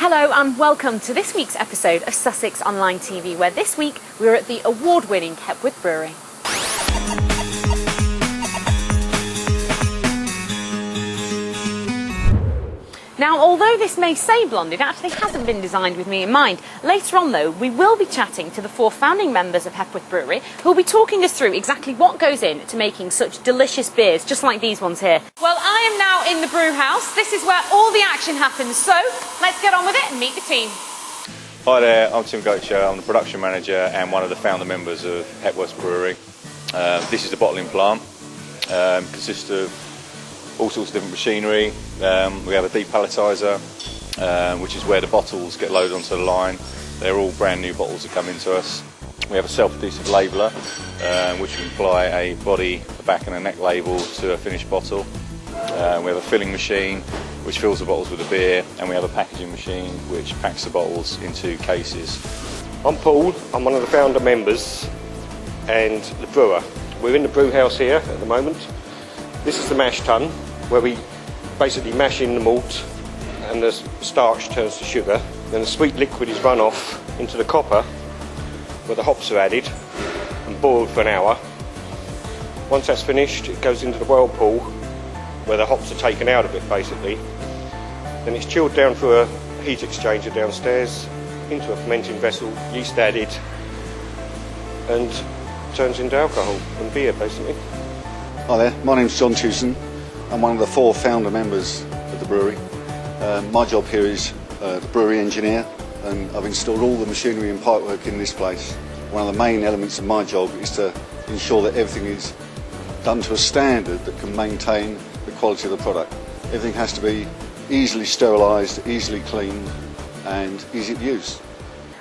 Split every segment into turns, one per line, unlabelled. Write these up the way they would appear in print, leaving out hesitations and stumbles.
Hello and welcome to this week's episode of Sussex Online TV, where this week we're at the award-winning Hepworths Brewery. Now, although this may say blonde, it actually hasn't been designed with me in mind. Later on, though, we will be chatting to the 4 founding members of Hepworths Brewery, who will be talking us through exactly what goes into making such delicious beers, just like these ones here. Well, I am now in the brew house. This is where all the action happens, so let's get on with it and meet the team.
Hi there, I'm Tim Goacher. I'm the production manager and one of the founder members of Hepworths Brewery. This is the bottling plant. Consists of all sorts of different machinery. We have a depalletizer, which is where the bottles get loaded onto the line. They're all brand new bottles that come into us. We have a self-adhesive labeller, which can apply a body, a back and a neck label to a finished bottle. We have a filling machine, which fills the bottles with the beer, and we have a packaging machine, which packs the bottles into cases.
I'm Paul, I'm one of the founder members and the brewer. We're in the brew house here at the moment. This is the mash tun, where we basically mash in the malt and the starch turns to sugar. Then the sweet liquid is run off into the copper, where the hops are added and boiled for an hour. Once that's finished, it goes into the whirlpool, where the hops are taken out of it basically. Then it's chilled down through a heat exchanger downstairs into a fermenting vessel, yeast added, and turns into alcohol and beer basically.
Hi there, my name's John Tewson. I'm one of the 4 founder members of the brewery. My job here is the brewery engineer, and I've installed all the machinery and pipework in this place. One of the main elements of my job is to ensure that everything is done to a standard that can maintain the quality of the product. Everything has to be easily sterilised, easily cleaned and easy to use.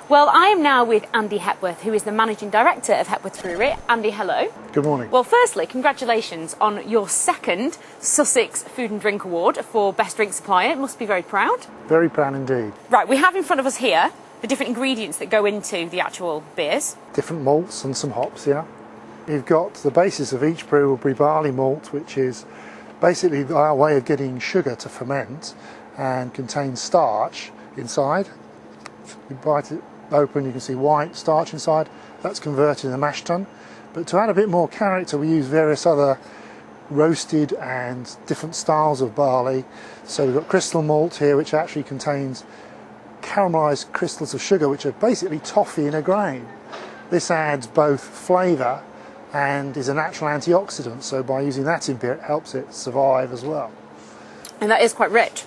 Well, I am now with Andy Hepworth, who is the Managing Director of Hepworths Brewery. Andy, hello.
Good morning.
Well, firstly, congratulations on your 2nd Sussex Food and Drink Award for Best Drink Supplier. It must be very proud.
Very proud indeed.
Right, we have in front of us here the different ingredients that go into the actual beers.
Different malts and some hops, yeah. You've got the basis of each brew will be barley malt, which is basically our way of getting sugar to ferment and contains starch inside. If you bite it open, you can see white starch inside. That's converted in the mash tun. But to add a bit more character, we use various other roasted and different styles of barley. So we've got crystal malt here, which actually contains caramelised crystals of sugar, which are basically toffee in a grain. This adds both flavour and is a natural antioxidant, so by using that in beer it helps it survive as well.
And that is quite rich.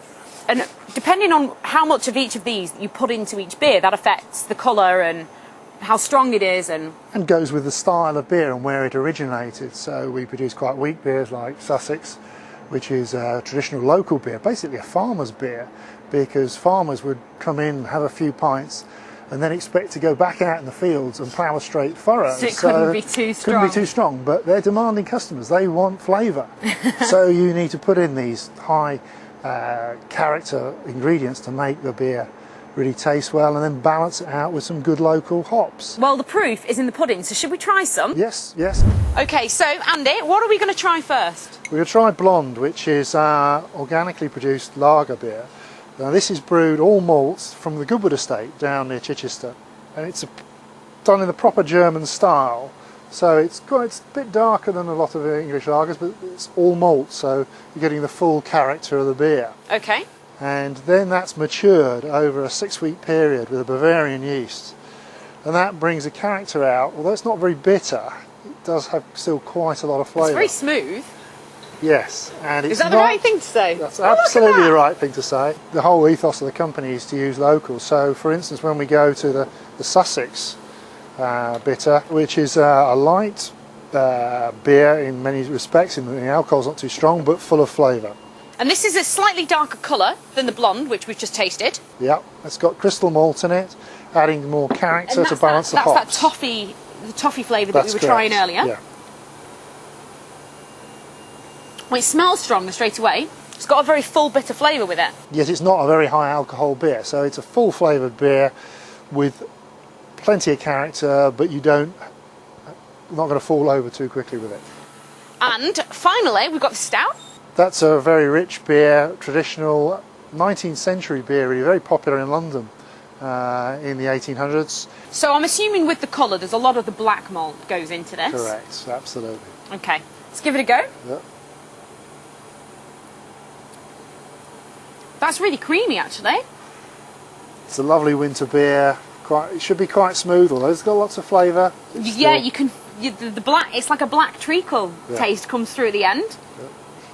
And depending on how much of each of these you put into each beer, that affects the colour and how strong it is. And
goes with the style of beer and where it originated. So we produce quite weak beers like Sussex, which is a traditional local beer, basically a farmer's beer, because farmers would come in, have a few pints, and then expect to go back out in the fields and plough a straight furrow.
So it couldn't be too strong.
Couldn't be too strong, but they're demanding customers. They want flavour. So you need to put in these high character ingredients to make the beer really taste well, and then balance it out with some good local hops.
Well, the proof is in the pudding, so should we try some?
Yes, yes.
Okay, so Andy, what are we going to try first?
We're going to try Blonde, which is organically produced lager beer. Now this is brewed all malts from the Goodwood estate down near Chichester, and it's done in the proper German style. So it's a bit darker than a lot of English lagers, but it's all malt, so you're getting the full character of the beer.
Okay.
And then that's matured over a 6-week period with a Bavarian yeast. And that brings a character out. Although it's not very bitter, it does have still quite a lot of flavour.
It's very smooth.
Yes. And it's
Is that the right thing to say?
That's absolutely the right thing to say. The whole ethos of the company is to use local. So, for instance, when we go to the Sussex bitter, which is a light beer in many respects, in the alcohol's not too strong, but full of flavour.
And this is a slightly darker colour than the blonde, which we've just tasted.
Yeah, it's got crystal malt in it, adding more character to balance the hops.
That's the toffee flavour that we were trying earlier.
Yeah.
Well, it smells stronger straight away. It's got a very full bitter flavour with it.
Yet it's not a very high alcohol beer, so it's a full flavoured beer with plenty of character, but you're not going to fall over too quickly with it.
And finally, we've got the stout.
That's a very rich beer, traditional 19th century beer, really very popular in London in the 1800s.
So I'm assuming with the colour, there's a lot of the black malt goes into this.
Correct, absolutely.
Okay, let's give it a go.
Yep.
That's really creamy, actually.
It's a lovely winter beer. It should be quite smooth, although it's got lots of flavour.
Yeah, you can. The black, it's like a black treacle taste comes through at the end.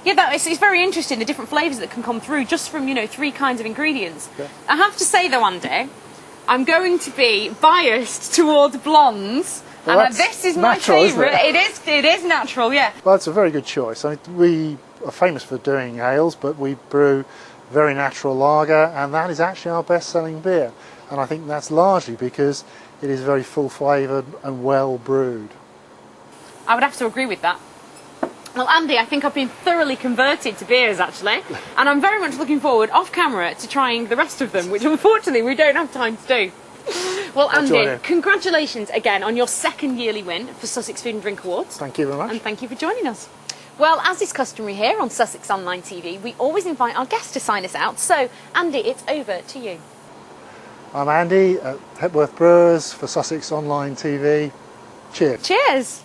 Yeah, it's very interesting, the different flavours that can come through just from, 3 kinds of ingredients.
Okay.
I have to say though, Andy, I'm going to be biased towards blondes.
Well,
and this is my
natural, isn't
favourite.
it?
It is natural, yeah.
Well, it's a very good choice. I mean, we are famous for doing ales, but we brew very natural lager, and that is actually our best-selling beer. And I think that's largely because it is very full-flavoured and well brewed.
I would have to agree with that. Well, Andy, I think I've been thoroughly converted to beers, actually, and I'm very much looking forward, off camera, to trying the rest of them, which unfortunately we don't have time to do. Well, Andy, congratulations again on your 2nd yearly win for Sussex Food and Drink Awards.
Thank you very much.
And thank you for joining us. Well, as is customary here on Sussex Online TV, we always invite our guests to sign us out. So, Andy, it's over to you.
I'm Andy at Hepworths Brewers for Sussex Online TV. Cheers.
Cheers.